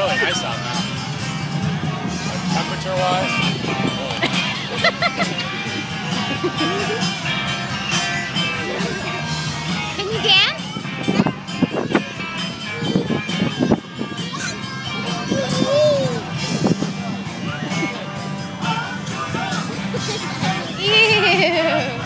really nice out now. Like, temperature-wise. Can you dance? Ew.